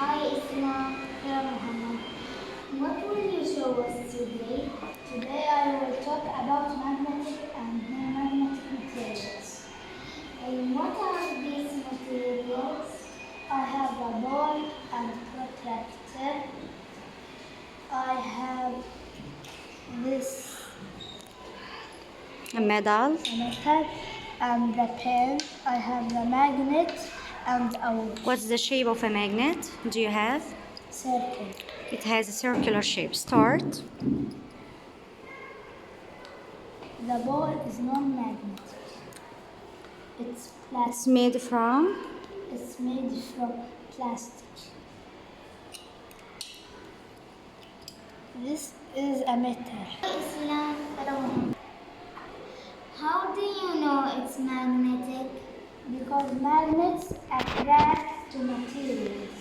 Hi Isma, hello Muhammad. What will you show us today? Today I will talk about magnetic and non-magnetic materials. And what are these materials? I have a ball and protractor. I have this A medal. metal and the pen. I have the magnet and a What's the shape of a magnet? Do you have? circle. It has a circular shape. Start. The ball is non-magnetic. It's It's plastic. made from. It's made from plastic. This is a metal. Islam, how do you know it's magnetic? Because magnets attract to materials.